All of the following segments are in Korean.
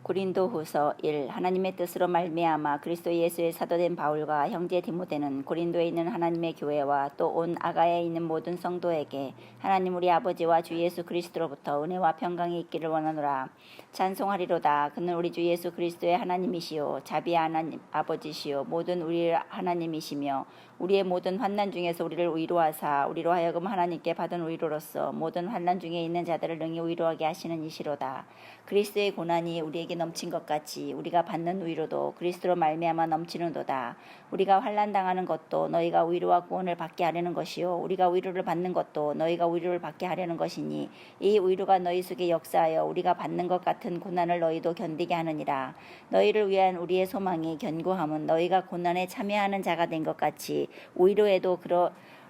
고린도후서 1. 하나님의 뜻으로 말미암아 그리스도 예수의 사도된 바울과 형제 디모데는 고린도에 있는 하나님의 교회와 또 온 아가야에 있는 모든 성도에게 하나님 우리 아버지와 주 예수 그리스도로부터 은혜와 평강이 있기를 원하노라. 찬송하리로다. 그는 우리 주 예수 그리스도의 하나님이시요 자비의 하나님 아버지시요 모든 우리 하나님이시며 우리의 모든 환난 중에서 우리를 위로하사 우리로 하여금 하나님께 받은 위로로서 모든 환난 중에 있는 자들을 능히 위로하게 하시는 이시로다. 그리스도의 고난이 우리에게 넘친 것 같이 우리가 받는 위로도 그리스도로 말미암아 넘치는도다. 우리가 환난 당하는 것도 너희가 위로와 구원을 받게 하려는 것이요 우리가 위로를 받는 것도 너희가 위로를 받게 하려는 것이니 이 위로가 너희 속에 역사하여 우리가 받는 것 같은 고난을 너희도 견디게 하느니라. 너희를 위한 우리의 소망이 견고함은 너희가 고난에 참여하는 자가 된 것 같이 위로에도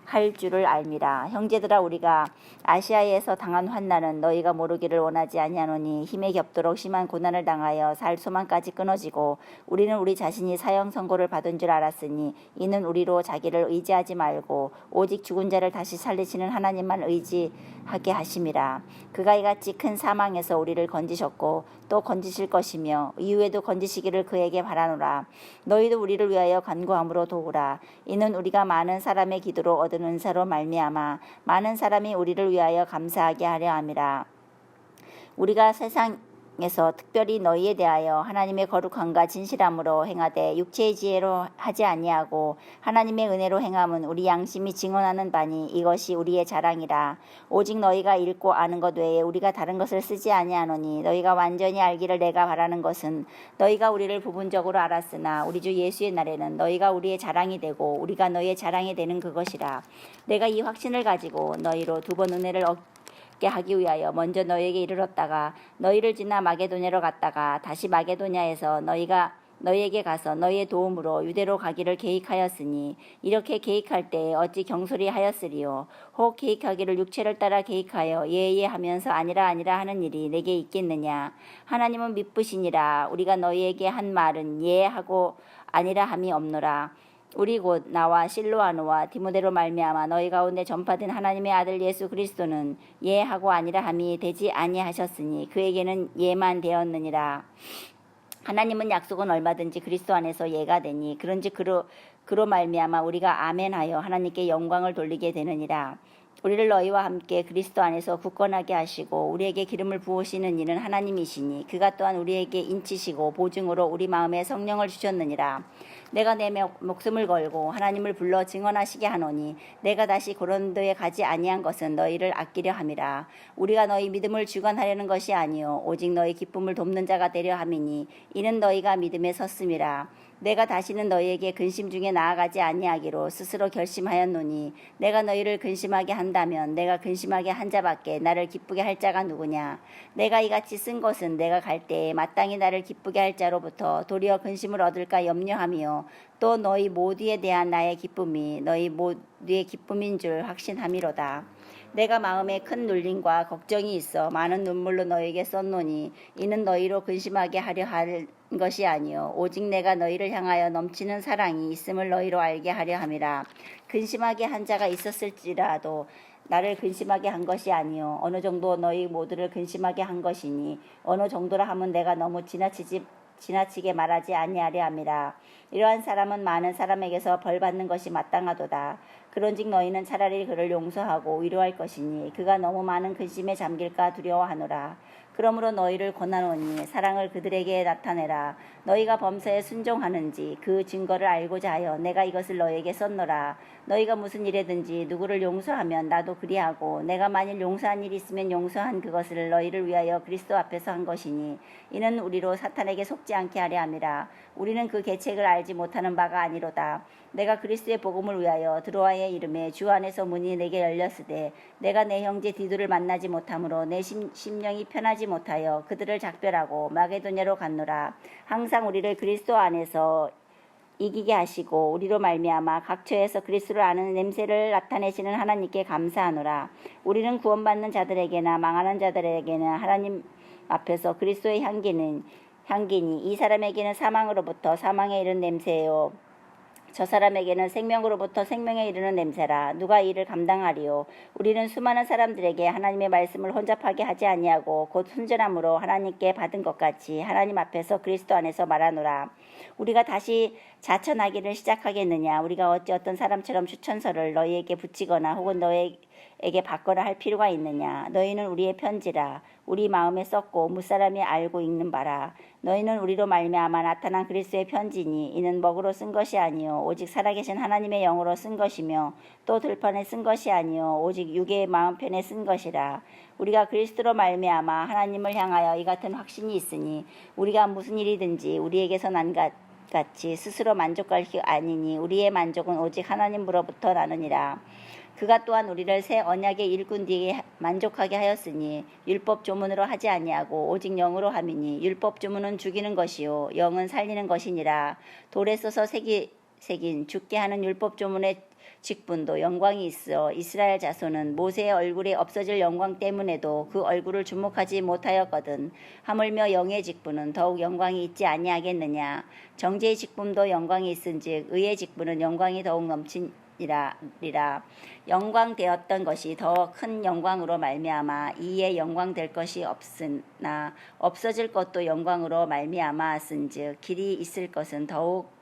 할 줄을 알미라. 형제들아 우리가 아시아에서 당한 환난은 너희가 모르기를 원하지 아니하노니 힘에 겹도록 심한 고난을 당하여 살 소망까지 끊어지고 우리는 우리 자신이 사형 선고를 받은 줄 알았으니 이는 우리로 자기를 의지하지 말고 오직 죽은 자를 다시 살리시는 하나님만 의지하게 하심이라. 그가 이같이 큰 사망에서 우리를 건지셨고 또 건지실 것이며 이후에도 건지시기를 그에게 바라노라. 너희도 우리를 위하여 간구함으로 도우라. 이는 우리가 많은 사람의 기도로 얻은 은사로 말미암아 많은 사람이 우리를 위하여 감사하게 하려 함이라. 우리가 세상에서 특별히 너희에 대하여 하나님의 거룩함과 진실함으로 행하되 육체의 지혜로 하지 아니하고 하나님의 은혜로 행함은 우리 양심이 증언하는 바니 이것이 우리의 자랑이라. 오직 너희가 읽고 아는 것 외에 우리가 다른 것을 쓰지 아니하노니 너희가 완전히 알기를 내가 바라는 것은 너희가 우리를 부분적으로 알았으나 우리 주 예수의 날에는 너희가 우리의 자랑이 되고 우리가 너희의 자랑이 되는 그것이라. 내가 이 확신을 가지고 너희로 두 번 은혜를 얻게 하기 위하여 먼저 너희에게 이르렀다가 너희를 지나 마게도냐로 갔다가 다시 마게도냐에서 너희에게 가서 너희의 도움으로 유대로 가기를 계획하였으니 이렇게 계획할 때에 어찌 경솔히 하였으리요. 혹 계획하기를 육체를 따라 계획하여 예예 하면서 아니라 하는 일이 내게 있겠느냐. 하나님은 미쁘시니라. 우리가 너희에게 한 말은 예하고 아니라 함이 없노라. 우리 곧 나와 실로아노와 디모데로 말미암아 너희 가운데 전파된 하나님의 아들 예수 그리스도는 예하고 아니라 함이 되지 아니하셨으니 그에게는 예만 되었느니라. 하나님은 약속은 얼마든지 그리스도 안에서 예가 되니 그런즉 그로 말미암아 우리가 아멘하여 하나님께 영광을 돌리게 되느니라. 우리를 너희와 함께 그리스도 안에서 굳건하게 하시고 우리에게 기름을 부으시는 이는 하나님이시니 그가 또한 우리에게 인치시고 보증으로 우리 마음에 성령을 주셨느니라. 내가 내 목숨을 걸고 하나님을 불러 증언하시게 하노니 내가 다시 고린도에 가지 아니한 것은 너희를 아끼려 함이라. 우리가 너희 믿음을 주관하려는 것이 아니요 오직 너희 기쁨을 돕는 자가 되려 함이니 이는 너희가 믿음에 섰음이라. 내가 다시는 너희에게 근심 중에 나아가지 아니하기로 스스로 결심하였노니 내가 너희를 근심하게 한다면 내가 근심하게 한 자밖에 나를 기쁘게 할 자가 누구냐. 내가 이같이 쓴 것은 내가 갈 때에 마땅히 나를 기쁘게 할 자로부터 도리어 근심을 얻을까 염려하며 또 너희 모두에 대한 나의 기쁨이 너희 모두의 기쁨인 줄 확신함이로다. 내가 마음에 큰 눌림과 걱정이 있어 많은 눈물로 너희에게 썼노니 이는 너희로 근심하게 하려 할 것이 아니요 오직 내가 너희를 향하여 넘치는 사랑이 있음을 너희로 알게 하려 함이라. 근심하게 한 자가 있었을지라도 나를 근심하게 한 것이 아니요 어느 정도 너희 모두를 근심하게 한 것이니 어느 정도라 하면 내가 너무 지나치게 말하지 아니하려 함이라. 이러한 사람은 많은 사람에게서 벌 받는 것이 마땅하도다. 그런즉 너희는 차라리 그를 용서하고 위로할 것이니 그가 너무 많은 근심에 잠길까 두려워하노라. 그러므로 너희를 권하노니 사랑을 그들에게 나타내라. 너희가 범사에 순종하는지 그 증거를 알고자 하여 내가 이것을 너희에게 썼노라. 너희가 무슨 일에든지 누구를 용서하면 나도 그리하고 내가 만일 용서한 일이 있으면 용서한 그것을 너희를 위하여 그리스도 앞에서 한 것이니 이는 우리로 사탄에게 속지 않게 하려 함이라. 우리는 그 계책을 알지 못하는 바가 아니로다. 내가 그리스도의 복음을 위하여 드로아의 이름에 주 안에서 문이 내게 열렸으되 내가 내 형제 디도를 만나지 못하므로 내 심령이 편하지 못하여 그들을 작별하고 마게도냐로 갔노라. 항상 우리를 그리스도 안에서 이기게 하시고 우리로 말미암아 각처에서 그리스도를 아는 냄새를 나타내시는 하나님께 감사하노라. 우리는 구원받는 자들에게나 망하는 자들에게나 하나님 앞에서 그리스도의 향기니 이 사람에게는 사망으로부터 사망에 이른 냄새요 저 사람에게는 생명으로부터 생명에 이르는 냄새라. 누가 이를 감당하리요? 우리는 수많은 사람들에게 하나님의 말씀을 혼잡하게 하지 아니하고 곧 순전함으로 하나님께 받은 것 같이 하나님 앞에서 그리스도 안에서 말하노라. 우리가 다시 자천하기를 시작하겠느냐? 우리가 어찌 어떤 사람처럼 추천서를 너희에게 붙이거나 혹은 너희에게 받거나 할 필요가 있느냐? 너희는 우리의 편지라. 우리 마음에 썼고 무사람이 알고 읽는 바라. 너희는 우리로 말미암아 나타난 그리스도의 편지니 이는 먹으로 쓴 것이 아니요 오직 살아계신 하나님의 영으로 쓴 것이며 또 들판에 쓴 것이 아니요 오직 육의 마음편에 쓴 것이라. 우리가 그리스도로 말미암아 하나님을 향하여 이 같은 확신이 있으니 우리가 무슨 일이든지 우리에게서 난 같이 스스로 만족할 게 아니니 우리의 만족은 오직 하나님으로부터 나느니라. 그가 또한 우리를 새 언약의 일꾼 뒤에 만족하게 하였으니 율법 조문으로 하지 아니하고 오직 영으로 함이니 율법 조문은 죽이는 것이요 영은 살리는 것이니라. 돌에 써서 새긴 죽게 하는 율법 조문의 직분도 영광이 있어 이스라엘 자손은 모세의 얼굴에 없어질 영광 때문에도 그 얼굴을 주목하지 못하였거든. 하물며 영의 직분은 더욱 영광이 있지 아니하겠느냐. 정죄의 직분도 영광이 있은즉 의의 직분은 영광이 더욱 넘치니라. 영광되었던 것이 더 큰 영광으로 말미암아 이에 영광될 것이 없으나 없어질 것도 영광으로 말미암았은즉 길이 있을 것은 더욱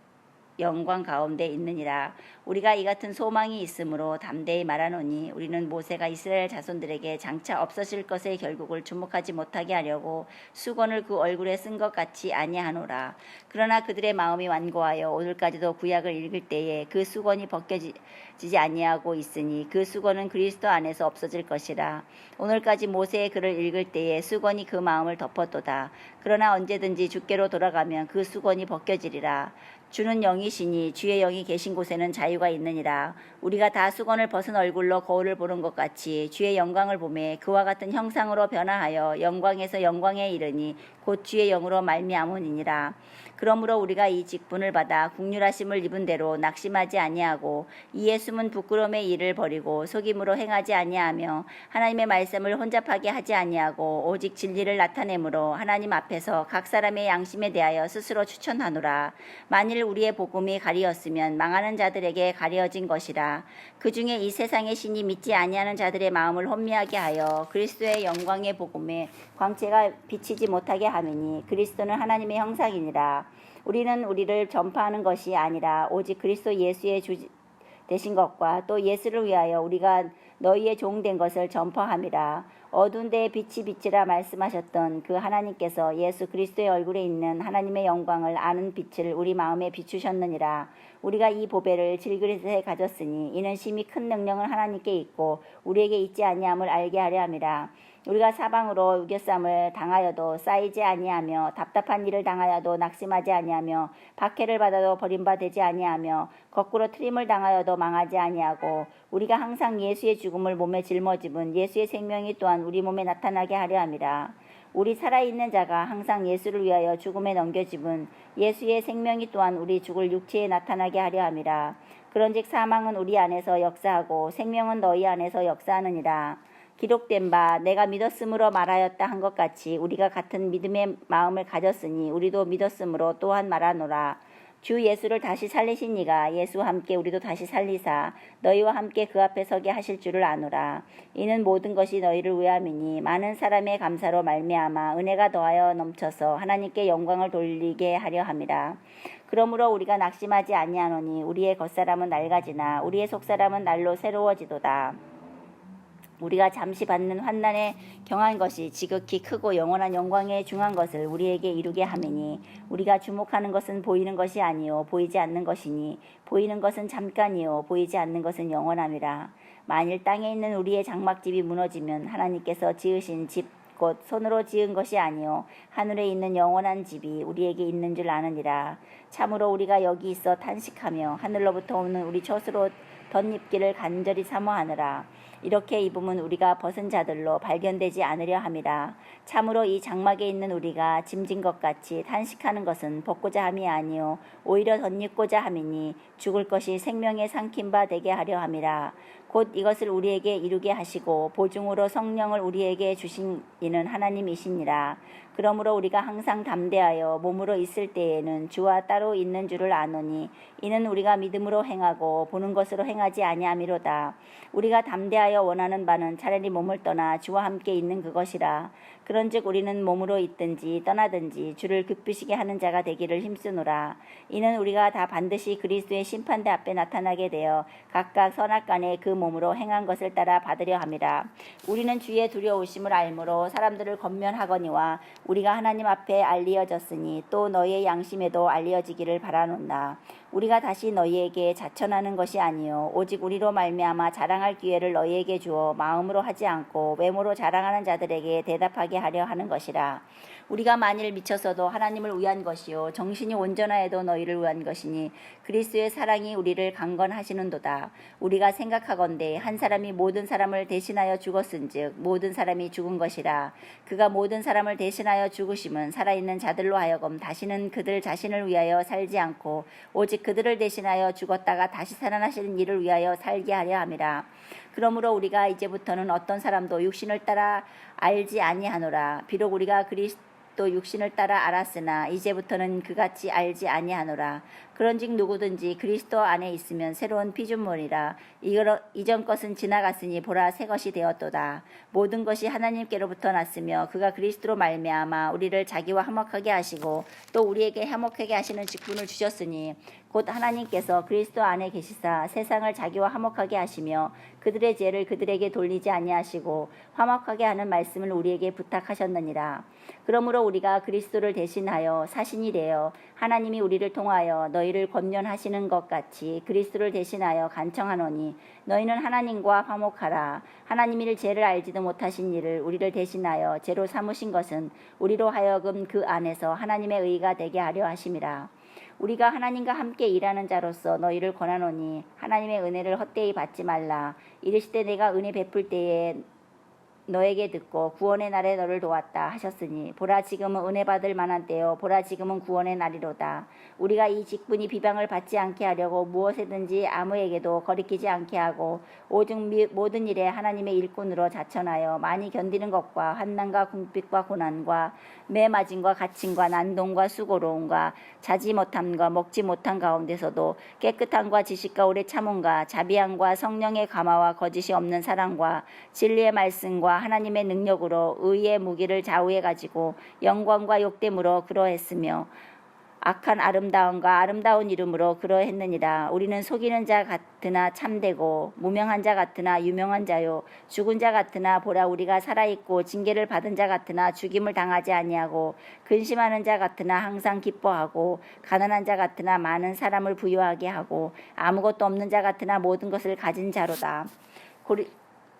영광 가운데 있느니라. 우리가 이 같은 소망이 있으므로 담대히 말하노니 우리는 모세가 이스라엘 자손들에게 장차 없어질 것의 결국을 주목하지 못하게 하려고 수건을 그 얼굴에 쓴 것 같이 아니하노라. 그러나 그들의 마음이 완고하여 오늘까지도 구약을 읽을 때에 그 수건이 벗겨지지 아니하고 있으니 그 수건은 그리스도 안에서 없어질 것이라. 오늘까지 모세의 글을 읽을 때에 수건이 그 마음을 덮었도다. 그러나 언제든지 주께로 돌아가면 그 수건이 벗겨지리라. 주는 영이시니 주의 영이 계신 곳에는 자유가 있느니라. 우리가 다 수건을 벗은 얼굴로 거울을 보는 것 같이 주의 영광을 보매 그와 같은 형상으로 변화하여 영광에서 영광에 이르니 곧 주의 영으로 말미암으니라. 그러므로 우리가 이 직분을 받아 국률하심을 입은 대로 낙심하지 아니하고 이에 숨은 부끄러움의 일을 버리고 속임으로 행하지 아니하며 하나님의 말씀을 혼잡하게 하지 아니하고 오직 진리를 나타내므로 하나님 앞에서 각 사람의 양심에 대하여 스스로 추천하노라. 만일 우리의 복음이 가리었으면 망하는 자들에게 가려진 것이라. 그 중에 이 세상의 신이 믿지 아니하는 자들의 마음을 혼미하게 하여 그리스도의 영광의 복음에 광채가 비치지 못하게 함이니 그리스도는 하나님의 형상이니라. 우리는 우리를 전파하는 것이 아니라 오직 그리스도 예수의 주 되신 것과 또 예수를 위하여 우리가 너희의 종된 것을 전파함이라. 어두운 데에 빛이 비치라 말씀하셨던 그 하나님께서 예수 그리스도의 얼굴에 있는 하나님의 영광을 아는 빛을 우리 마음에 비추셨느니라. 우리가 이 보배를 질그릇에 가졌으니 이는 심히 큰 능력은 하나님께 있고 우리에게 있지 아니함을 알게 하려 함이라. 우리가 사방으로 우겨쌈을 당하여도 쌓이지 아니하며 답답한 일을 당하여도 낙심하지 아니하며 박해를 받아도 버림받지 아니하며 거꾸로 트림을 당하여도 망하지 아니하고 우리가 항상 예수의 죽음을 몸에 짊어집은 예수의 생명이 또한 우리 몸에 나타나게 하려 함이라. 우리 살아있는 자가 항상 예수를 위하여 죽음에 넘겨집은 예수의 생명이 또한 우리 죽을 육체에 나타나게 하려 함이라. 그런즉 사망은 우리 안에서 역사하고 생명은 너희 안에서 역사하느니라. 기록된 바 내가 믿었으므로 말하였다 한 것 같이 우리가 같은 믿음의 마음을 가졌으니 우리도 믿었으므로 또한 말하노라. 주 예수를 다시 살리신 이가 예수와 함께 우리도 다시 살리사 너희와 함께 그 앞에 서게 하실 줄을 아노라. 이는 모든 것이 너희를 위함이니 많은 사람의 감사로 말미암아 은혜가 더하여 넘쳐서 하나님께 영광을 돌리게 하려 함이라. 그러므로 우리가 낙심하지 아니하노니 우리의 겉사람은 낡아지나 우리의 속사람은 날로 새로워지도다. 우리가 잠시 받는 환난에 경한 것이 지극히 크고 영원한 영광에 중한 것을 우리에게 이루게 하매니 우리가 주목하는 것은 보이는 것이 아니요 보이지 않는 것이니 보이는 것은 잠깐이요 보이지 않는 것은 영원함이라. 만일 땅에 있는 우리의 장막집이 무너지면 하나님께서 지으신 집 곧 손으로 지은 것이 아니요 하늘에 있는 영원한 집이 우리에게 있는 줄 아느니라. 참으로 우리가 여기 있어 탄식하며 하늘로부터 오는 우리 처소로 덧입기를 간절히 사모하느라. 이렇게 입으면 우리가 벗은 자들로 발견되지 않으려 함이라. 참으로 이 장막에 있는 우리가 짐진 것 같이 탄식하는 것은 벗고자 함이 아니요 오히려 덧입고자 함이니 죽을 것이 생명의 삼킨 바 되게 하려 함이라. 곧 이것을 우리에게 이루게 하시고 보증으로 성령을 우리에게 주신 이는 하나님이시니라. 그러므로 우리가 항상 담대하여 몸으로 있을 때에는 주와 따로 있는 줄을 아노니 이는 우리가 믿음으로 행하고 보는 것으로 행하지 아니함이로다. 우리가 담대하여 원하는 바는 차라리 몸을 떠나 주와 함께 있는 그것이라. 그런즉 우리는 몸으로 있든지 떠나든지 주를 기쁘시게 하는 자가 되기를 힘쓰노라. 이는 우리가 다 반드시 그리스도의 심판대 앞에 나타나게 되어 각각 선악간에 그 몸으로 행한 것을 따라 받으려 함이라. 우리는 주의 두려우심을 알므로 사람들을 권면하거니와 우리가 하나님 앞에 알리어졌으니 또 너희의 양심에도 알리어지기를 바라노라. 우리가 다시 너희에게 자천하는 것이 아니요 오직 우리로 말미암아 자랑할 기회를 너희에게 주어 마음으로 하지 않고 외모로 자랑하는 자들에게 대답하게 하려 하는 것이라. 우리가 만일 미쳤어도 하나님을 위한 것이요 정신이 온전하여도 너희를 위한 것이니 그리스도의 사랑이 우리를 강건하시는도다. 우리가 생각하건대 한 사람이 모든 사람을 대신하여 죽었은즉 모든 사람이 죽은 것이라. 그가 모든 사람을 대신하여 죽으심은 살아있는 자들로 하여금 다시는 그들 자신을 위하여 살지 않고 오직 그들을 대신하여 죽었다가 다시 살아나시는 이를 위하여 살게 하려 함이라. 그러므로 우리가 이제부터는 어떤 사람도 육신을 따라 알지 아니하노라. 비록 우리가 그리스도 육신을 따라 알았으나 이제부터는 그같이 알지 아니하노라. 그런즉 누구든지 그리스도 안에 있으면 새로운 피조물이라. 이전 것은 지나갔으니 보라 새 것이 되었도다. 모든 것이 하나님께로부터 났으며 그가 그리스도로 말미암아 우리를 자기와 화목하게 하시고 또 우리에게 화목하게 하시는 직분을 주셨으니 곧 하나님께서 그리스도 안에 계시사 세상을 자기와 화목하게 하시며 그들의 죄를 그들에게 돌리지 아니하시고 화목하게 하는 말씀을 우리에게 부탁하셨느니라. 그러므로 우리가 그리스도를 대신하여 사신이 되어 하나님이 우리를 통하여 너희를 권면하시는 것 같이 그리스도를 대신하여 간청하노니 너희는 하나님과 화목하라. 하나님이 를 죄를 알지도 못하신 이를 우리를 대신하여 죄로 삼으신 것은 우리로 하여금 그 안에서 하나님의 의가 되게 하려 하심이라. 우리가 하나님과 함께 일하는 자로서 너희를 권하노니 하나님의 은혜를 헛되이 받지 말라. 이르시되 내가 은혜 베풀 때에 너에게 듣고 구원의 날에 너를 도왔다 하셨으니 보라 지금은 은혜 받을 만한 때요 보라 지금은 구원의 날이로다. 우리가 이 직분이 비방을 받지 않게 하려고 무엇이든지 아무에게도 거리끼지 않게 하고 오직 모든 일에 하나님의 일꾼으로 자천하여 많이 견디는 것과 환난과 궁핍과 고난과 매맞음과 갇힘과 난동과 수고로움과 자지 못함과 먹지 못한 가운데서도 깨끗함과 지식과 오래 참음과 자비함과 성령의 감화와 거짓이 없는 사랑과 진리의 말씀과 하나님의 능력으로 의의 무기를 좌우해 가지고 영광과 욕됨으로 그러했으며 악한 아름다움과 아름다운 이름으로 그러했느니라. 우리는 속이는 자 같으나 참되고 무명한 자 같으나 유명한 자요 죽은 자 같으나 보라 우리가 살아있고 징계를 받은 자 같으나 죽임을 당하지 아니하고 근심하는 자 같으나 항상 기뻐하고 가난한 자 같으나 많은 사람을 부유하게 하고 아무것도 없는 자 같으나 모든 것을 가진 자로다.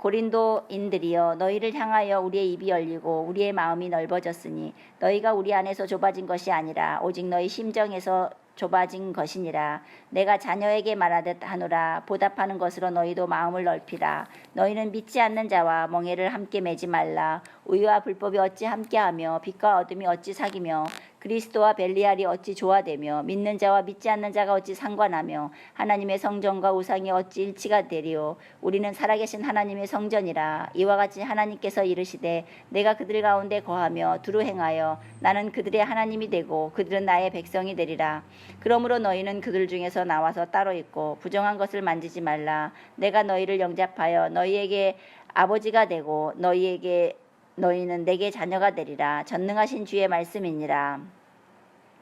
고린도인들이여 너희를 향하여 우리의 입이 열리고 우리의 마음이 넓어졌으니 너희가 우리 안에서 좁아진 것이 아니라 오직 너희 심정에서 좁아진 것이니라. 내가 자녀에게 말하듯 하노라. 보답하는 것으로 너희도 마음을 넓히라. 너희는 믿지 않는 자와 멍에를 함께 매지 말라. 의와 불법이 어찌 함께하며 빛과 어둠이 어찌 사귀며 그리스도와 벨리알이 어찌 조화되며 믿는 자와 믿지 않는 자가 어찌 상관하며 하나님의 성전과 우상이 어찌 일치가 되리요. 우리는 살아계신 하나님의 성전이라. 이와 같이 하나님께서 이르시되 내가 그들 가운데 거하며 두루 행하여 나는 그들의 하나님이 되고 그들은 나의 백성이 되리라. 그러므로 너희는 그들 중에서 나와서 따로 있고 부정한 것을 만지지 말라. 내가 너희를 영접하여 너희에게 아버지가 되고 너희는 내게 자녀가 되리라. 전능하신 주의 말씀이니라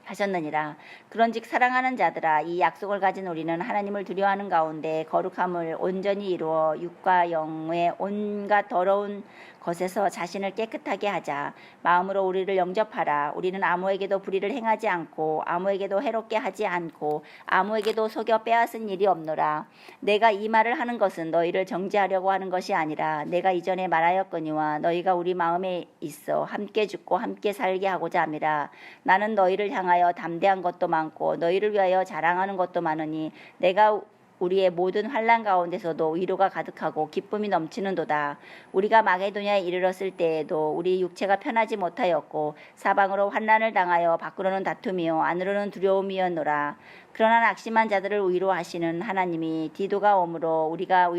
하셨느니라. 그런즉 사랑하는 자들아 이 약속을 가진 우리는 하나님을 두려워하는 가운데 거룩함을 온전히 이루어 육과 영의 온갖 더러운 것에서 자신을 깨끗하게 하자. 마음으로 우리를 영접하라. 우리는 아무에게도 불의를 행하지 않고 아무에게도 해롭게 하지 않고 아무에게도 속여 빼앗은 일이 없노라. 내가 이 말을 하는 것은 너희를 정죄하려고 하는 것이 아니라 내가 이전에 말하였거니와 너희가 우리 마음에 있어 함께 죽고 함께 살게 하고자 함이라. 나는 너희를 향하여 담대한 것도 많고 너희를 위하여 자랑하는 것도 많으니 내가 우리의 모든 환난 가운데서도 위로가 가득하고 기쁨이 넘치는도다. 우리가 마게도냐에 이르렀을 때에도 우리 육체가 편하지 못하였고 사방으로 환난을 당하여 밖으로는 다툼이요 안으로는 두려움이었노라. 그러나 낙심한 자들을 위로하시는 하나님이 디도가 오므로 우리가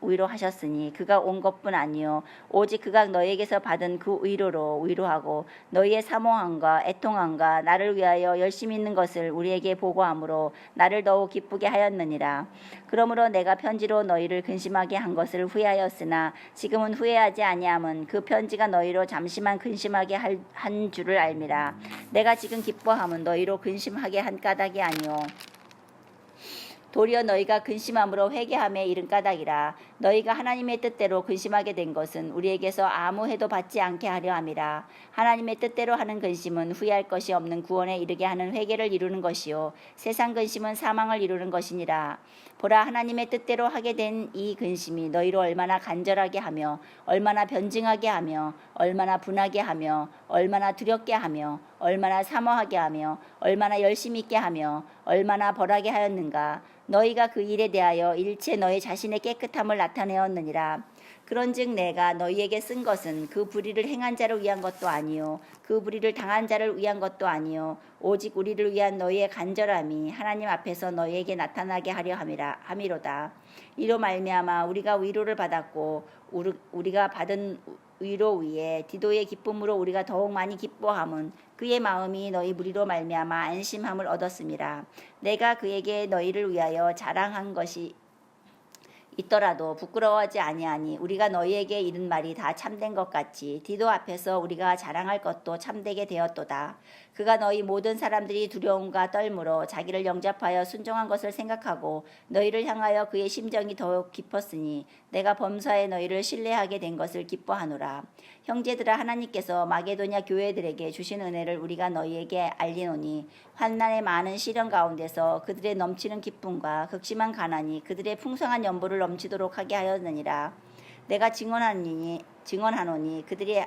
위로하셨으니 그가 온 것뿐 아니요 오직 그가 너희에게서 받은 그 위로로 위로하고 너희의 사모함과 애통함과 나를 위하여 열심히 있는 것을 우리에게 보고함으로 나를 더욱 기쁘게 하였느니라. 그러므로 내가 편지로 너희를 근심하게 한 것을 후회하였으나 지금은 후회하지 아니함은 그 편지가 너희로 잠시만 근심하게 한 줄을 알미라. 내가 지금 기뻐함은 너희로 근심하게 한 까닭이 아니요 도리어 너희가 근심함으로 회개함에 이른 까닭이라. 너희가 하나님의 뜻대로 근심하게 된 것은 우리에게서 아무 해도 받지 않게 하려 함이라. 하나님의 뜻대로 하는 근심은 후회할 것이 없는 구원에 이르게 하는 회개를 이루는 것이요 세상 근심은 사망을 이루는 것이니라. 보라, 하나님의 뜻대로 하게 된 이 근심이 너희로 얼마나 간절하게 하며 얼마나 변증하게 하며 얼마나 분하게 하며 얼마나 두렵게 하며 얼마나 사모하게 하며 얼마나 열심히 있게 하며 얼마나 벌하게 하였는가. 너희가 그 일에 대하여 일체 너희 자신의 깨끗함을 나타내었느니라. 그런즉 내가 너희에게 쓴 것은 그 불의를 행한 자를 위한 것도 아니요 그 불의를 당한 자를 위한 것도 아니요 오직 우리를 위한 너희의 간절함이 하나님 앞에서 너희에게 나타나게 하려 함이로다. 이로 말미암아 우리가 위로를 받았고 우리가 받은 위로 위에 디도의 기쁨으로 우리가 더욱 많이 기뻐함은 그의 마음이 너희 무리로 말미암아 안심함을 얻었음이라. 내가 그에게 너희를 위하여 자랑한 것이 있더라도 부끄러워하지 아니하니 우리가 너희에게 이른 말이 다 참된 것 같이 디도 앞에서 우리가 자랑할 것도 참되게 되었도다. 그가 너희 모든 사람들이 두려움과 떨므로 자기를 영접하여 순종한 것을 생각하고 너희를 향하여 그의 심정이 더욱 깊었으니 내가 범사에 너희를 신뢰하게 된 것을 기뻐하노라. 형제들아, 하나님께서 마게도냐 교회들에게 주신 은혜를 우리가 너희에게 알리노니 환난의 많은 시련 가운데서 그들의 넘치는 기쁨과 극심한 가난이 그들의 풍성한 연보를 넘치도록 하게 하였느니라. 내가 증언하노니 그들이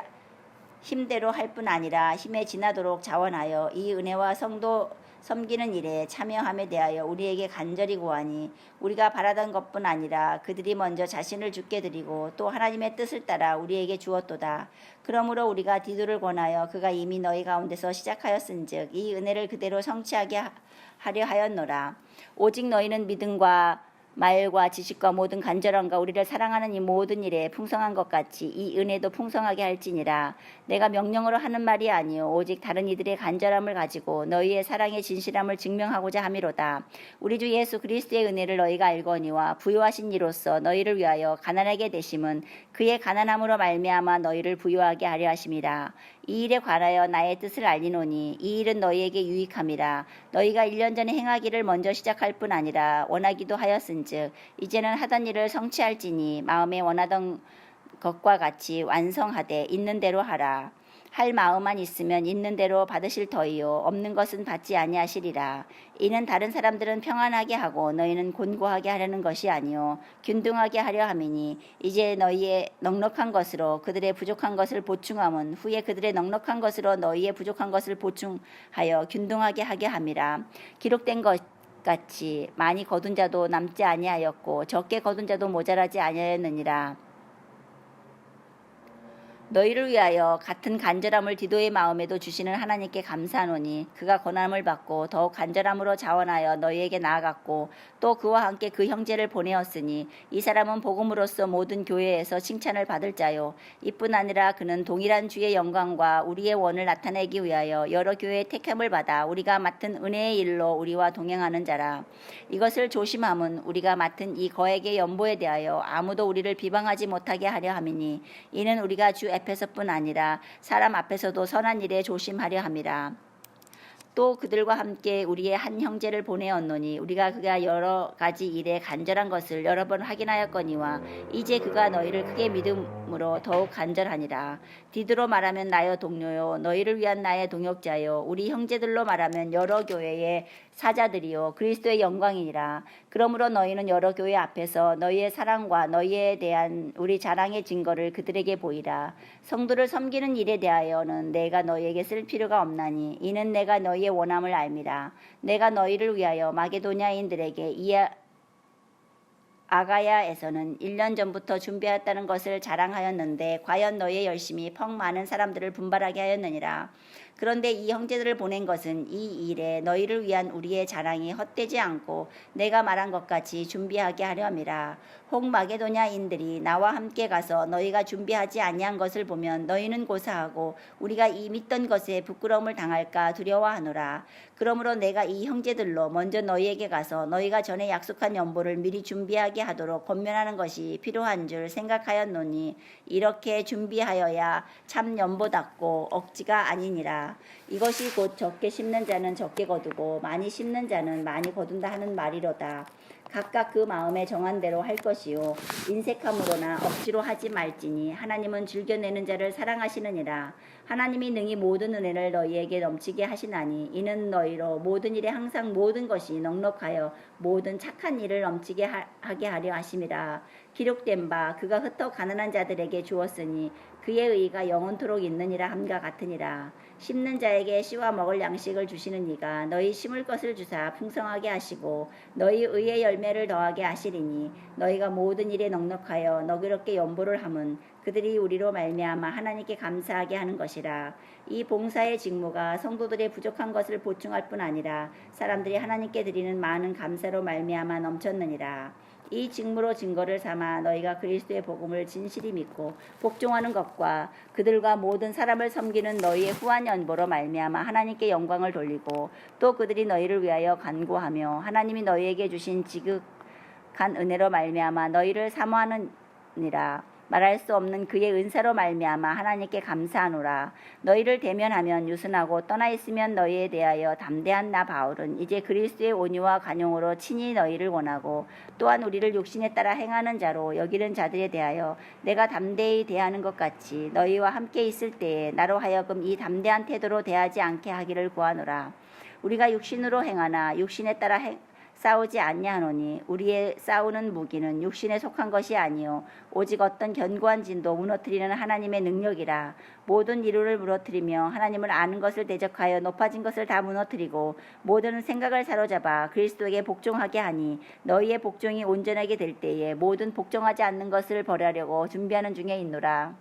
힘대로 할 뿐 아니라 힘에 지나도록 자원하여 이 은혜와 성도 섬기는 일에 참여함에 대하여 우리에게 간절히 구하니 우리가 바라던 것뿐 아니라 그들이 먼저 자신을 주께 드리고 또 하나님의 뜻을 따라 우리에게 주었도다. 그러므로 우리가 디도를 권하여 그가 이미 너희 가운데서 시작하였은즉 이 은혜를 그대로 성취하게 하려 하였노라. 오직 너희는 믿음과 말과 지식과 모든 간절함과 우리를 사랑하는 이 모든 일에 풍성한 것 같이 이 은혜도 풍성하게 할지니라. 내가 명령으로 하는 말이 아니요 오직 다른 이들의 간절함을 가지고 너희의 사랑의 진실함을 증명하고자 함이로다. 우리 주 예수 그리스도의 은혜를 너희가 알거니와 부요하신 이로써 너희를 위하여 가난하게 되심은 그의 가난함으로 말미암아 너희를 부요하게 하려 하심이라. 이 일에 관하여 나의 뜻을 알리노니 이 일은 너희에게 유익함이라. 너희가 1년 전에 행하기를 먼저 시작할 뿐 아니라 원하기도 하였은즉 이제는 하던 일을 성취할지니 마음에 원하던 것과 같이 완성하되 있는 대로 하라. 할 마음만 있으면 있는 대로 받으실 터이요 없는 것은 받지 아니하시리라. 이는 다른 사람들은 평안하게 하고 너희는 곤고하게 하려는 것이 아니요 균등하게 하려 함이니 이제 너희의 넉넉한 것으로 그들의 부족한 것을 보충함은 후에 그들의 넉넉한 것으로 너희의 부족한 것을 보충하여 균등하게 하게 함이라. 기록된 것 같이 많이 거둔 자도 남지 아니하였고 적게 거둔 자도 모자라지 아니하였느니라. 너희를 위하여 같은 간절함을 디도의 마음에도 주시는 하나님께 감사하노니 그가 권함을 받고 더욱 간절함으로 자원하여 너희에게 나아갔고 또 그와 함께 그 형제를 보내었으니 이 사람은 복음으로써 모든 교회에서 칭찬을 받을 자요 이뿐 아니라 그는 동일한 주의 영광과 우리의 원을 나타내기 위하여 여러 교회의 택함을 받아 우리가 맡은 은혜의 일로 우리와 동행하는 자라. 이것을 조심함은 우리가 맡은 이 거액의 연보에 대하여 아무도 우리를 비방하지 못하게 하려 함이니 이는 우리가 주 앞에서뿐 아니라 사람 앞에서도 선한 일에 조심하려 함이라. 또 그들과 함께 우리의 한 형제를 보내었노니 우리가 그가 여러 가지 일에 간절한 것을 여러 번 확인하였거니와 이제 그가 너희를 크게 믿음으로 더욱 간절하니라. 디도로 말하면 나의 동료요 너희를 위한 나의 동역자요 우리 형제들로 말하면 여러 교회의 사자들이요 그리스도의 영광이니라. 그러므로 너희는 여러 교회 앞에서 너희의 사랑과 너희에 대한 우리 자랑의 증거를 그들에게 보이라. 성도를 섬기는 일에 대하여는 내가 너희에게 쓸 필요가 없나니 이는 내가 너희의 원함을 알미라. 내가 너희를 위하여 마게도냐인들에게 아가야에서는 1년 전부터 준비하였다는 것을 자랑하였는데 과연 너희의 열심이 펑 많은 사람들을 분발하게 하였느니라. 그런데 이 형제들을 보낸 것은 이 일에 너희를 위한 우리의 자랑이 헛되지 않고 내가 말한 것 같이 준비하게 하려 함이라. 혹 마게도냐인들이 나와 함께 가서 너희가 준비하지 아니한 것을 보면 너희는 고사하고 우리가 이 믿던 것에 부끄러움을 당할까 두려워하노라. 그러므로 내가 이 형제들로 먼저 너희에게 가서 너희가 전에 약속한 연보를 미리 준비하게 하도록 권면하는 것이 필요한 줄 생각하였노니 이렇게 준비하여야 참 연보답고 억지가 아니니라. 이것이 곧 적게 심는 자는 적게 거두고 많이 심는 자는 많이 거둔다 하는 말이로다. 각각 그 마음에 정한 대로 할 것이요 인색함으로나 억지로 하지 말지니 하나님은 즐겨내는 자를 사랑하시느니라. 하나님이 능히 모든 은혜를 너희에게 넘치게 하시나니 이는 너희로 모든 일에 항상 모든 것이 넉넉하여 모든 착한 일을 넘치게 하게 하려 하심이라. 기록된 바 그가 흩어 가난한 자들에게 주었으니 그의 의가 영원토록 있느니라 함과 같으니라. 심는 자에게 씨와 먹을 양식을 주시는 이가 너희 심을 것을 주사 풍성하게 하시고 너희 의의 열매를 더하게 하시리니 너희가 모든 일에 넉넉하여 너그럽게 연보를 함은 그들이 우리로 말미암아 하나님께 감사하게 하는 것이라. 이 봉사의 직무가 성도들의 부족한 것을 보충할 뿐 아니라 사람들이 하나님께 드리는 많은 감사로 말미암아 넘쳤느니라. 이 직무로 증거를 삼아 너희가 그리스도의 복음을 진실히 믿고 복종하는 것과 그들과 모든 사람을 섬기는 너희의 후한 연보로 말미암아 하나님께 영광을 돌리고 또 그들이 너희를 위하여 간구하며 하나님이 너희에게 주신 지극한 은혜로 말미암아 너희를 사모하느니라. 말할 수 없는 그의 은사로 말미암아 하나님께 감사하노라. 너희를 대면하면 유순하고 떠나 있으면 너희에 대하여 담대한 나 바울은 이제 그리스도의 온유와 간용으로 친히 너희를 원하고 또한 우리를 육신에 따라 행하는 자로 여기는 자들에 대하여 내가 담대히 대하는 것 같이 너희와 함께 있을 때에 나로 하여금 이 담대한 태도로 대하지 않게 하기를 구하노라. 우리가 육신으로 행하나 육신에 따라 싸우지 아니하노니 우리의 싸우는 무기는 육신에 속한 것이 아니요 오직 어떤 견고한 진도 무너뜨리는 하나님의 능력이라. 모든 이루를 무너뜨리며 하나님을 아는 것을 대적하여 높아진 것을 다 무너뜨리고 모든 생각을 사로잡아 그리스도에게 복종하게 하니 너희의 복종이 온전하게 될 때에 모든 복종하지 않는 것을 벌하려고 준비하는 중에 있노라.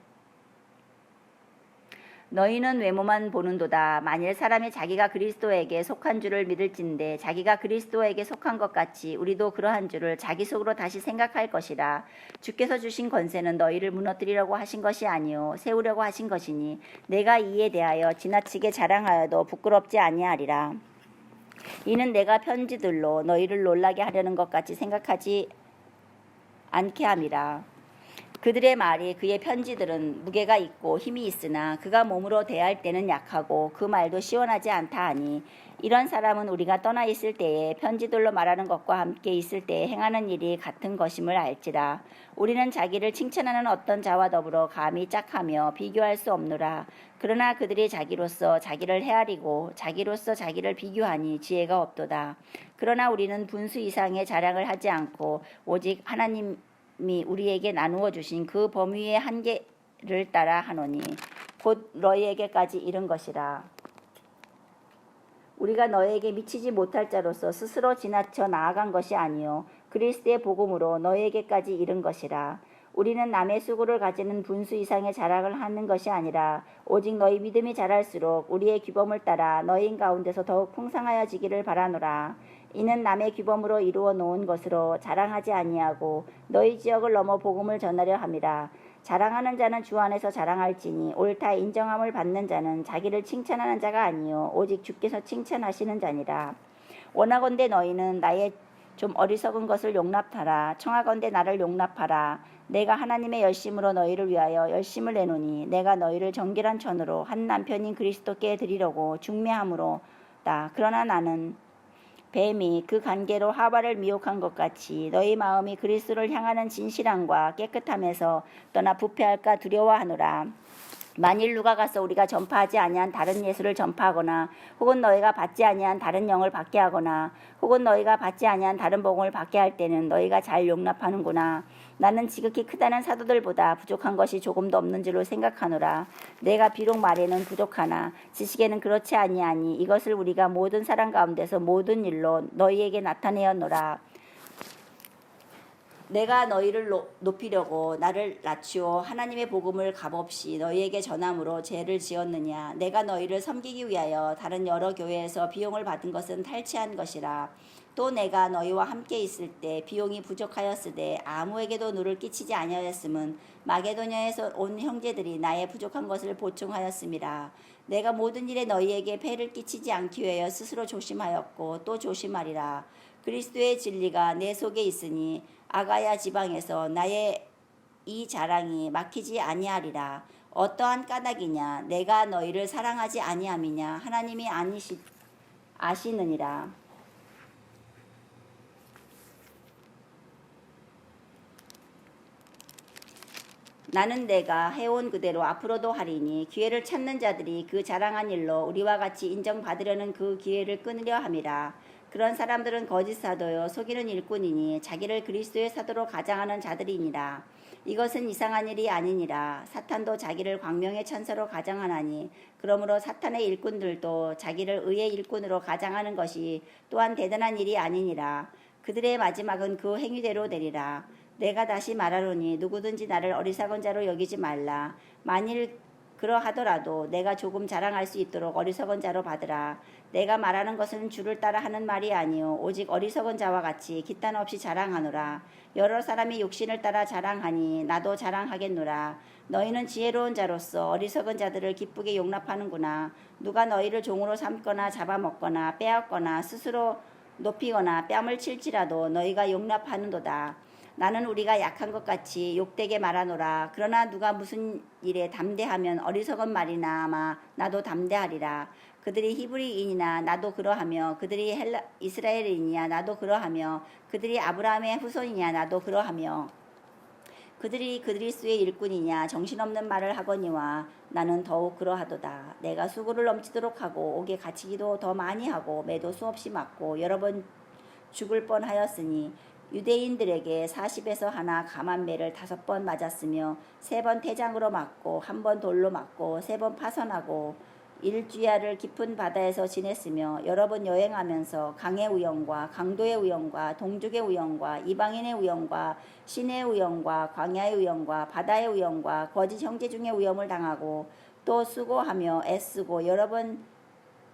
너희는 외모만 보는도다. 만일 사람이 자기가 그리스도에게 속한 줄을 믿을진대 자기가 그리스도에게 속한 것 같이 우리도 그러한 줄을 자기 속으로 다시 생각할 것이라. 주께서 주신 권세는 너희를 무너뜨리려고 하신 것이 아니요 세우려고 하신 것이니 내가 이에 대하여 지나치게 자랑하여도 부끄럽지 아니하리라. 이는 내가 편지들로 너희를 놀라게 하려는 것 같이 생각하지 않게 함이라. 그들의 말이 그의 편지들은 무게가 있고 힘이 있으나 그가 몸으로 대할 때는 약하고 그 말도 시원하지 않다 하니 이런 사람은 우리가 떠나 있을 때에 편지들로 말하는 것과 함께 있을 때에 행하는 일이 같은 것임을 알지라. 우리는 자기를 칭찬하는 어떤 자와 더불어 감히 짝하며 비교할 수 없노라. 그러나 그들이 자기로서 자기를 헤아리고 자기로서 자기를 비교하니 지혜가 없도다. 그러나 우리는 분수 이상의 자랑을 하지 않고 오직 하나님이 우리에게 나누어 주신 그 범위의 한계를 따라 하노니 곧 너희에게까지 이른 것이라. 우리가 너희에게 미치지 못할 자로서 스스로 지나쳐 나아간 것이 아니요 그리스도의 복음으로 너희에게까지 이른 것이라. 우리는 남의 수고를 가지는 분수 이상의 자랑을 하는 것이 아니라 오직 너희 믿음이 자랄수록 우리의 규범을 따라 너희 가운데서 더욱 풍성하여지기를 바라노라. 이는 남의 규범으로 이루어 놓은 것으로 자랑하지 아니하고 너희 지역을 넘어 복음을 전하려 함이라. 자랑하는 자는 주 안에서 자랑할지니 옳다 인정함을 받는 자는 자기를 칭찬하는 자가 아니요 오직 주께서 칭찬하시는 자니라. 원하건대 너희는 나의 좀 어리석은 것을 용납하라. 청하건대 나를 용납하라. 내가 하나님의 열심으로 너희를 위하여 열심을 내노니 내가 너희를 정결한 천으로 한 남편인 그리스도께 드리려고 중매함으로다. 그러나 나는 뱀이 그 관계로 하와를 미혹한 것 같이 너희 마음이 그리스도를 향하는 진실함과 깨끗함에서 떠나 부패할까 두려워하노라. 만일 누가 가서 우리가 전파하지 아니한 다른 예수를 전파하거나 혹은 너희가 받지 아니한 다른 영을 받게 하거나 혹은 너희가 받지 아니한 다른 복음을 받게 할 때는 너희가 잘 용납하는구나. 나는 지극히 크다는 사도들보다 부족한 것이 조금도 없는 줄로 생각하노라. 내가 비록 말에는 부족하나 지식에는 그렇지 아니하니 이것을 우리가 모든 사람 가운데서 모든 일로 너희에게 나타내었노라. 내가 너희를 높이려고 나를 낮추어 하나님의 복음을 값없이 너희에게 전함으로 죄를 지었느냐. 내가 너희를 섬기기 위하여 다른 여러 교회에서 비용을 받은 것은 탈취한 것이라. 또 내가 너희와 함께 있을 때 비용이 부족하였으되 아무에게도 누를 끼치지 아니하였음은 마게도냐에서 온 형제들이 나의 부족한 것을 보충하였음이라. 내가 모든 일에 너희에게 폐를 끼치지 않기 위하여 스스로 조심하였고 또 조심하리라. 그리스도의 진리가 내 속에 있으니 아가야 지방에서 나의 이 자랑이 막히지 아니하리라. 어떠한 까닭이냐. 내가 너희를 사랑하지 아니함이냐. 하나님이 아시느니라. 나는 내가 해온 그대로 앞으로도 하리니 기회를 찾는 자들이 그 자랑한 일로 우리와 같이 인정받으려는 그 기회를 끊으려 함이라. 그런 사람들은 거짓 사도요 속이는 일꾼이니 자기를 그리스도의 사도로 가장하는 자들이니라. 이것은 이상한 일이 아니니라. 사탄도 자기를 광명의 천사로 가장하나니 그러므로 사탄의 일꾼들도 자기를 의의 일꾼으로 가장하는 것이 또한 대단한 일이 아니니라. 그들의 마지막은 그 행위대로 되리라. 내가 다시 말하노니 누구든지 나를 어리석은 자로 여기지 말라. 만일 그러하더라도 내가 조금 자랑할 수 있도록 어리석은 자로 받으라. 내가 말하는 것은 주를 따라 하는 말이 아니요 오직 어리석은 자와 같이 기탄 없이 자랑하노라. 여러 사람이 육신을 따라 자랑하니 나도 자랑하겠노라. 너희는 지혜로운 자로서 어리석은 자들을 기쁘게 용납하는구나. 누가 너희를 종으로 삼거나 잡아먹거나 빼앗거나 스스로 높이거나 뺨을 칠지라도 너희가 용납하는도다. 나는 우리가 약한 것 같이 욕되게 말하노라. 그러나 누가 무슨 일에 담대하면 어리석은 말이나마 나도 담대하리라. 그들이 히브리인이나 나도 그러하며 그들이 이스라엘인이냐 나도 그러하며 그들이 아브라함의 후손이냐 나도 그러하며 그들이 그리스도의 일꾼이냐 정신없는 말을 하거니와 나는 더욱 그러하도다. 내가 수고를 넘치도록 하고 옥에 갇히기도 더 많이 하고 매도 수없이 맞고 여러 번 죽을 뻔하였으니 유대인들에게 40에서 하나 감한 매를 5번 맞았으며 3번 태장으로 맞고 1번 돌로 맞고 3번 파선하고 일주야를 깊은 바다에서 지냈으며 여러 번 여행하면서 강의 우영과 강도의 우영과 동족의 우영과 이방인의 우영과 신의 우영과 광야의 우영과 바다의 우영과 거짓 형제 중의 위험을 당하고 또 수고하며 애쓰고 여러 번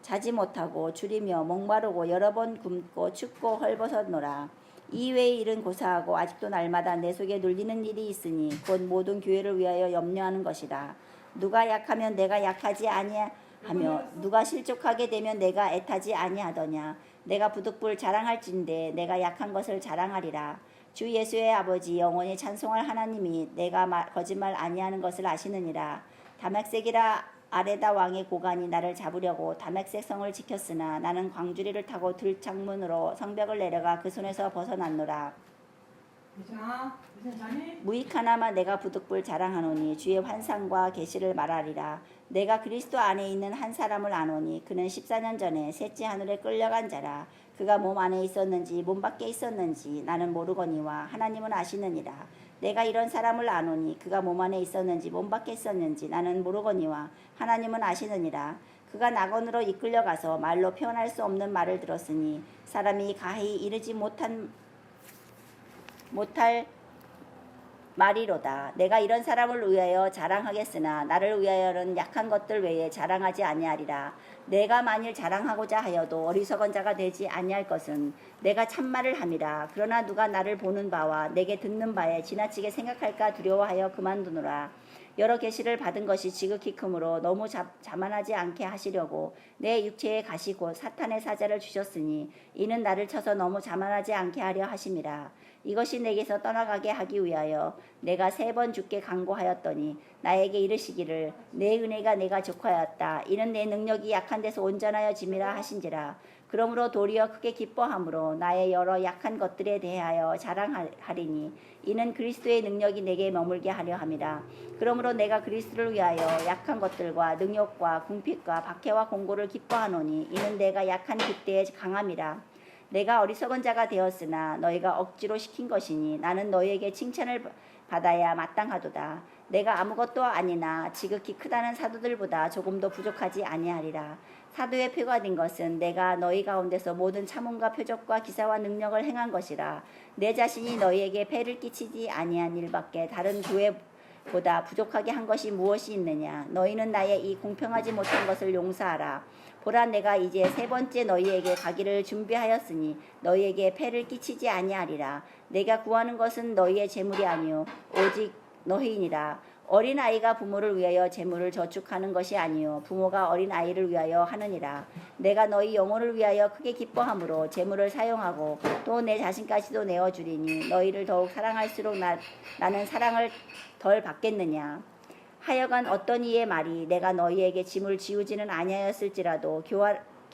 자지 못하고 줄이며 목마르고 여러 번 굶고 춥고 헐벗었노라. 이외의 일은 고사하고 아직도 날마다 내 속에 눌리는 일이 있으니 곧 모든 교회를 위하여 염려하는 것이다. 누가 약하면 내가 약하지 아니하며 누가 실족하게 되면 내가 애타지 아니하더냐. 내가 부득불 자랑할진대 내가 약한 것을 자랑하리라. 주 예수의 아버지 영원히 찬송할 하나님이 내가 거짓말 아니하는 것을 아시느니라. 다맥색이라 아레다 왕의 고관이 나를 잡으려고 다맥색 성을 지켰으나 나는 광주리를 타고 들창문으로 성벽을 내려가 그 손에서 벗어났노라. 무익하나마 내가 부득불 자랑하노니 주의 환상과 계시를 말하리라. 내가 그리스도 안에 있는 한 사람을 아노니 그는 14년 전에 셋째 하늘에 끌려간 자라. 그가 몸 안에 있었는지 몸 밖에 있었는지 나는 모르거니와 하나님은 아시느니라. 내가 이런 사람을 아노니 그가 몸 안에 있었는지 몸 밖에 있었는지 나는 모르거니와 하나님은 아시느니라. 그가 낙원으로 이끌려가서 말로 표현할 수 없는 말을 들었으니 사람이 가히 이르지 못할 말이로다. 내가 이런 사람을 위하여 자랑하겠으나 나를 위하여는 약한 것들 외에 자랑하지 아니하리라. 내가 만일 자랑하고자 하여도 어리석은 자가 되지 아니할 것은 내가 참말을 함이라. 그러나 누가 나를 보는 바와 내게 듣는 바에 지나치게 생각할까 두려워하여 그만두노라. 여러 계시를 받은 것이 지극히 크므로 너무 자만하지 않게 하시려고 내 육체에 가시고 사탄의 사자를 주셨으니 이는 나를 쳐서 너무 자만하지 않게 하려 하심이라. 이것이 내게서 떠나가게 하기 위하여 내가 3번 주께 간구하였더니 나에게 이르시기를 내 은혜가 내가 족하였다. 이는 내 능력이 약한 데서 온전하여 짐이라 하신지라. 그러므로 도리어 크게 기뻐함으로 나의 여러 약한 것들에 대하여 자랑하리니 이는 그리스도의 능력이 내게 머물게 하려 함이라. 그러므로 내가 그리스도를 위하여 약한 것들과 능욕과 궁핍과 박해와 공고를 기뻐하노니 이는 내가 약한 그때의 강함이라. 내가 어리석은 자가 되었으나 너희가 억지로 시킨 것이니 나는 너희에게 칭찬을 받아야 마땅하도다. 내가 아무것도 아니나 지극히 크다는 사도들보다 조금도 부족하지 아니하리라. 사도의 표가 된 것은 내가 너희 가운데서 모든 참음과 표적과 기사와 능력을 행한 것이라. 내 자신이 너희에게 폐를 끼치지 아니한 일밖에 다른 교회보다 부족하게 한 것이 무엇이 있느냐. 너희는 나의 이 공평하지 못한 것을 용서하라. 보라, 내가 이제 세 번째 너희에게 가기를 준비하였으니 너희에게 폐를 끼치지 아니하리라. 내가 구하는 것은 너희의 재물이 아니요 오직 너희이니라. 어린 아이가 부모를 위하여 재물을 저축하는 것이 아니요 부모가 어린 아이를 위하여 하느니라. 내가 너희 영혼을 위하여 크게 기뻐함으로 재물을 사용하고 또 내 자신까지도 내어주리니 너희를 더욱 사랑할수록 나는 사랑을 덜 받겠느냐. 하여간 어떤 이의 말이 내가 너희에게 짐을 지우지는 아니하였을지라도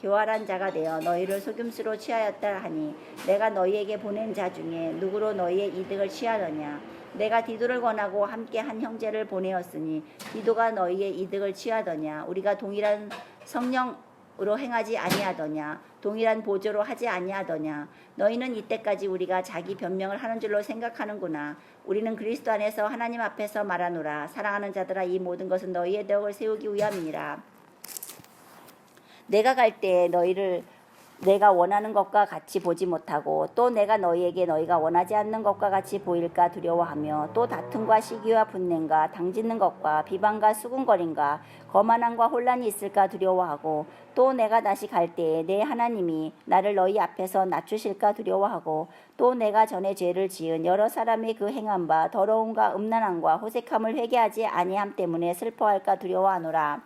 교활한 자가 되어 너희를 속임수로 취하였다 하니 내가 너희에게 보낸 자 중에 누구로 너희의 이득을 취하더냐. 내가 디도를 권하고 함께 한 형제를 보내었으니 디도가 너희의 이득을 취하더냐. 우리가 동일한 성령으로 행하지 아니하더냐. 동일한 보조로 하지 아니하더냐. 너희는 이때까지 우리가 자기 변명을 하는 줄로 생각하는구나. 우리는 그리스도 안에서 하나님 앞에서 말하노라. 사랑하는 자들아, 이 모든 것은 너희의 덕을 세우기 위함이니라. 내가 갈 때에 너희를 내가 원하는 것과 같이 보지 못하고 또 내가 너희에게 너희가 원하지 않는 것과 같이 보일까 두려워하며 또 다툼과 시기와 분냄과 당짓는 것과 비방과 수군거림과 거만함과 혼란이 있을까 두려워하고 또 내가 다시 갈 때에 내 하나님이 나를 너희 앞에서 낮추실까 두려워하고 또 내가 전에 죄를 지은 여러 사람의 그 행한 바 더러움과 음란함과 호색함을 회개하지 아니함 때문에 슬퍼할까 두려워하노라.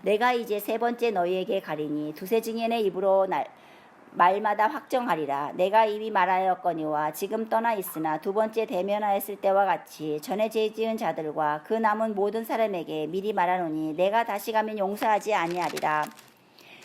내가 이제 세 번째 너희에게 가리니 두세 증인의 입으로 말마다 확정하리라. 내가 이미 말하였거니와 지금 떠나 있으나 두 번째 대면하였을 때와 같이 전에 죄 지은 자들과 그 남은 모든 사람에게 미리 말하노니 내가 다시 가면 용서하지 아니하리라.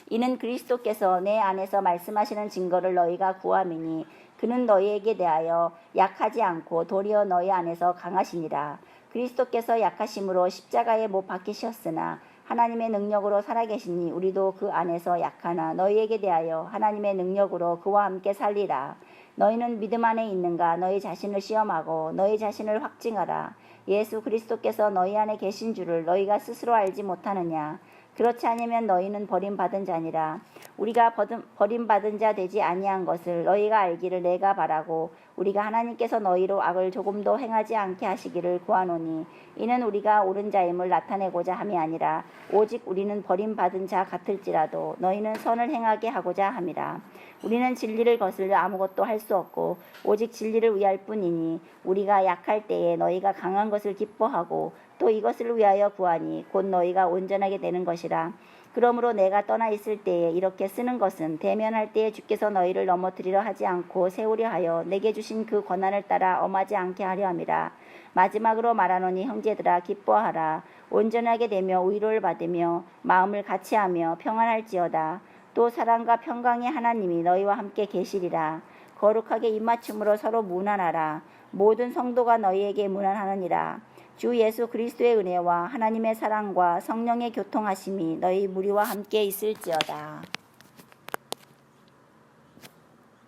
이는 그리스도께서 내 안에서 말씀하시는 증거를 너희가 구함이니 그는 너희에게 대하여 약하지 않고 도리어 너희 안에서 강하시니라. 그리스도께서 약하심으로 십자가에 못 박히셨으나 하나님의 능력으로 살아계시니 우리도 그 안에서 약하나 너희에게 대하여 하나님의 능력으로 그와 함께 살리라. 너희는 믿음 안에 있는가? 너희 자신을 시험하고 너희 자신을 확증하라. 예수 그리스도께서 너희 안에 계신 줄을 너희가 스스로 알지 못하느냐? 그렇지 않으면 너희는 버림받은 자니라. 우리가 버림받은 자 되지 아니한 것을 너희가 알기를 내가 바라고 우리가 하나님께서 너희로 악을 조금도 행하지 않게 하시기를 구하노니 이는 우리가 옳은 자임을 나타내고자 함이 아니라 오직 우리는 버림받은 자 같을지라도 너희는 선을 행하게 하고자 함이라. 우리는 진리를 거슬려 아무것도 할 수 없고 오직 진리를 위할 뿐이니 우리가 약할 때에 너희가 강한 것을 기뻐하고 또 이것을 위하여 구하니 곧 너희가 온전하게 되는 것이라. 그러므로 내가 떠나 있을 때에 이렇게 쓰는 것은 대면할 때에 주께서 너희를 넘어뜨리려 하지 않고 세우려 하여 내게 주신 그 권한을 따라 엄하지 않게 하려 함이라. 마지막으로 말하노니 형제들아 기뻐하라. 온전하게 되며 위로를 받으며 마음을 같이하며 평안할지어다. 또 사랑과 평강의 하나님이 너희와 함께 계시리라. 거룩하게 입맞춤으로 서로 문안하라. 모든 성도가 너희에게 문안하느니라. 주 예수 그리스도의 은혜와 하나님의 사랑과 성령의 교통하심이 너희 무리와 함께 있을지어다.